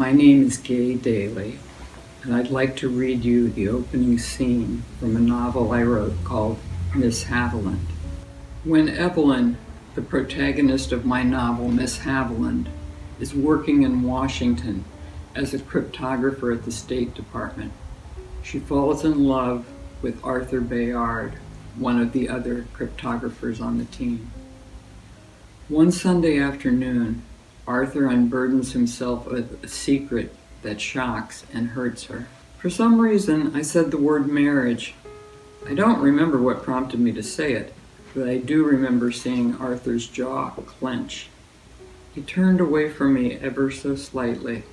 My name is Gay Daly, and I'd like to read you the opening scene from a novel I wrote called Miss Havilland. When Evelyn, the protagonist of my novel Miss Havilland, is working in Washington as a cryptographer at the State Department, she falls in love with Arthur Bayard, one of the other cryptographers on the team. One Sunday afternoon, Arthur unburdens himself with a secret that shocks and hurts her. For some reason, I said the word marriage. I don't remember what prompted me to say it, but I do remember seeing Arthur's jaw clench. He turned away from me ever so slightly.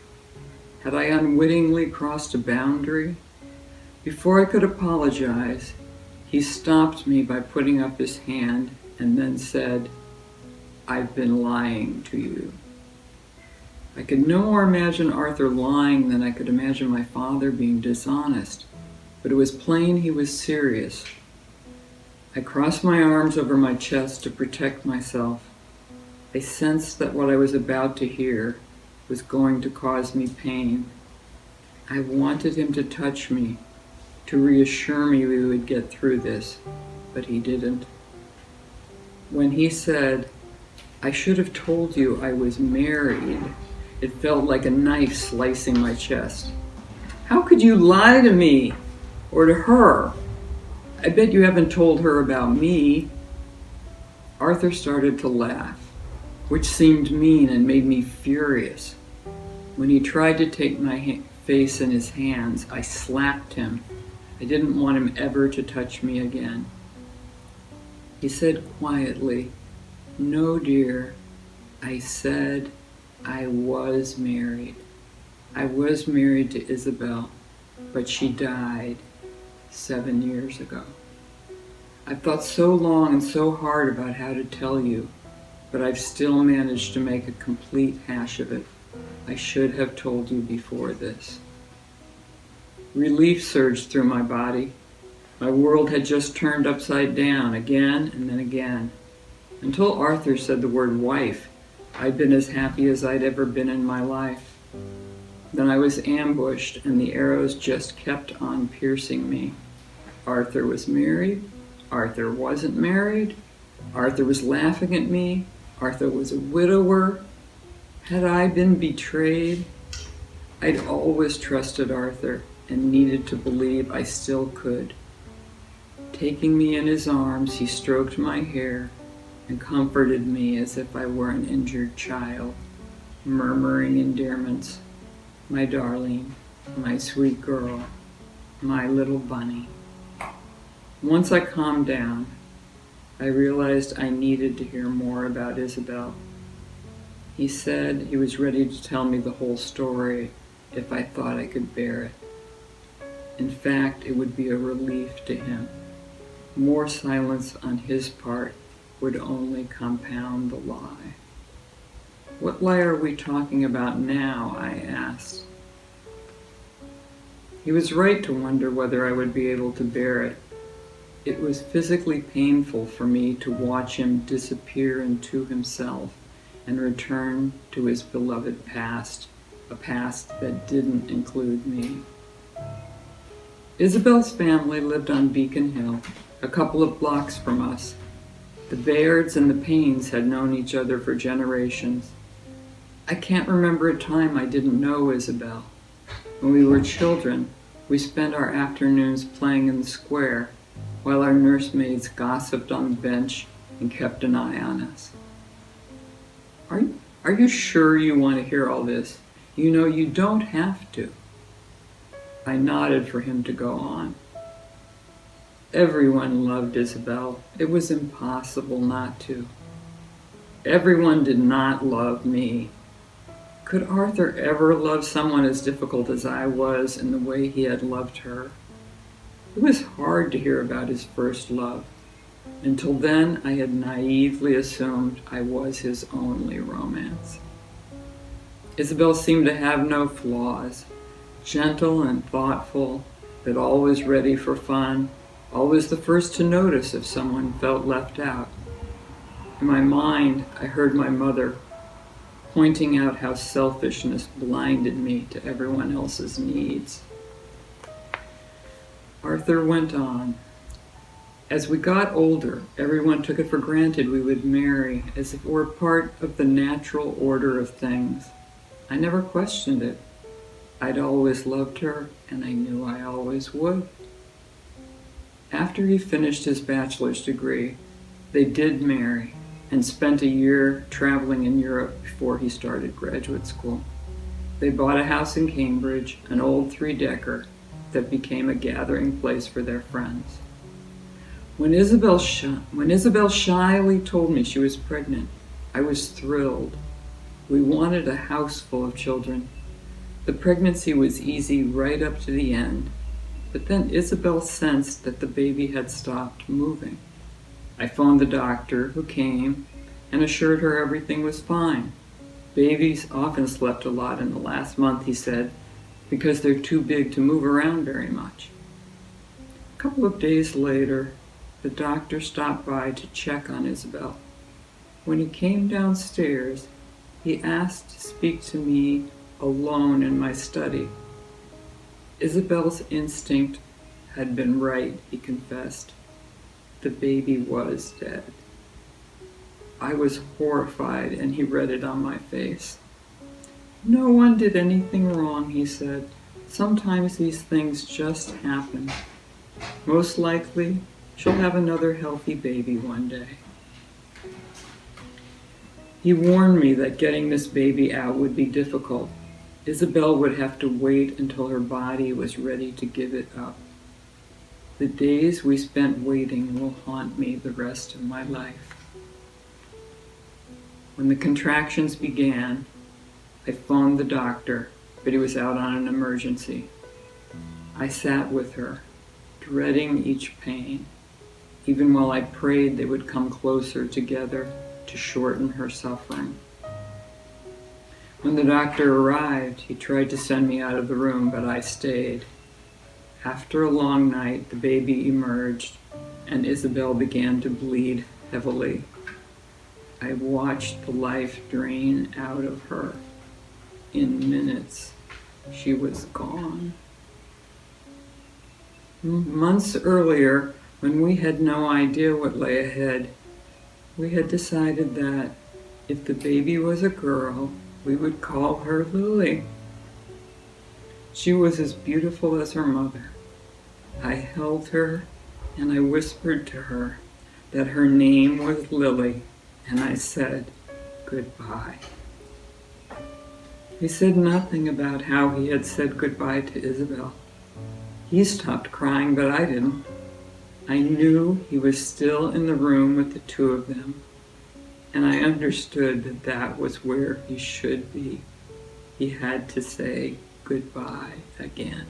Had I unwittingly crossed a boundary? Before I could apologize, he stopped me by putting up his hand and then said, "I've been lying to you." I could no more imagine Arthur lying than I could imagine my father being dishonest, but it was plain he was serious. I crossed my arms over my chest to protect myself. I sensed that what I was about to hear was going to cause me pain. I wanted him to touch me, to reassure me we would get through this, but he didn't. When he said, "I should have told you I was married," it felt like a knife slicing my chest. "How could you lie to me? Or to her? I bet you haven't told her about me." Arthur started to laugh, which seemed mean and made me furious. When he tried to take my face in his hands, I slapped him. I didn't want him ever to touch me again. He said quietly, "No, dear, I said I was married. I was married to Isabel, but she died 7 years ago. I've thought so long and so hard about how to tell you, but I've still managed to make a complete hash of it. I should have told you before this." Relief surged through my body. My world had just turned upside down again and then again. Until Arthur said the word wife, I'd been as happy as I'd ever been in my life. Then I was ambushed, and the arrows just kept on piercing me. Arthur was married. Arthur wasn't married. Arthur was laughing at me. Arthur was a widower. Had I been betrayed? I'd always trusted Arthur and needed to believe I still could. Taking me in his arms, he stroked my hair and comforted me as if I were an injured child, murmuring endearments. "My darling, my sweet girl, my little bunny." Once I calmed down, I realized I needed to hear more about Isabel. He said he was ready to tell me the whole story if I thought I could bear it. In fact, it would be a relief to him. More silence on his part would only compound the lie. "What lie are we talking about now?" I asked. He was right to wonder whether I would be able to bear it. It was physically painful for me to watch him disappear into himself and return to his beloved past, a past that didn't include me. Isabel's family lived on Beacon Hill, a couple of blocks from us. The Bayards and the Paynes had known each other for generations. I can't remember a time I didn't know Isabel. When we were children, we spent our afternoons playing in the square while our nursemaids gossiped on the bench and kept an eye on us. Are you sure you want to hear all this? You know you don't have to." I nodded for him to go on. Everyone loved Isabel. It was impossible not to. Everyone did not love me. Could Arthur ever love someone as difficult as I was in the way he had loved her? It was hard to hear about his first love. Until then, I had naively assumed I was his only romance. Isabel seemed to have no flaws. Gentle and thoughtful, but always ready for fun, always the first to notice if someone felt left out. In my mind, I heard my mother pointing out how selfishness blinded me to everyone else's needs. Arthur went on. As we got older, everyone took it for granted we would marry, as if it were part of the natural order of things. I never questioned it. I'd always loved her, and I knew I always would. After he finished his bachelor's degree, they did marry and spent a year traveling in Europe before he started graduate school. They bought a house in Cambridge, an old three-decker that became a gathering place for their friends. When Isabel shyly told me she was pregnant, I was thrilled. We wanted a house full of children. The pregnancy was easy right up to the end, but then Isabel sensed that the baby had stopped moving. I phoned the doctor, who came and assured her everything was fine. Babies often slept a lot in the last month, he said, because they're too big to move around very much. A couple of days later, the doctor stopped by to check on Isabel. When he came downstairs, he asked to speak to me alone in my study. Isabel's instinct had been right, he confessed. The baby was dead. I was horrified, and he read it on my face. No one did anything wrong, he said. Sometimes these things just happen. Most likely, she'll have another healthy baby one day. He warned me that getting this baby out would be difficult. Isabel would have to wait until her body was ready to give it up. The days we spent waiting will haunt me the rest of my life. When the contractions began, I phoned the doctor, but he was out on an emergency. I sat with her, dreading each pain, even while I prayed they would come closer together to shorten her suffering. When the doctor arrived, he tried to send me out of the room, but I stayed. After a long night, the baby emerged, and Isabel began to bleed heavily. I watched the life drain out of her. In minutes, she was gone. Months earlier, when we had no idea what lay ahead, we had decided that if the baby was a girl, we would call her Lily. She was as beautiful as her mother. I held her and I whispered to her that her name was Lily, and I said goodbye. He said nothing about how he had said goodbye to Isabel. He stopped crying, but I didn't. I knew he was still in the room with the two of them, and I understood that that was where he should be. He had to say goodbye again.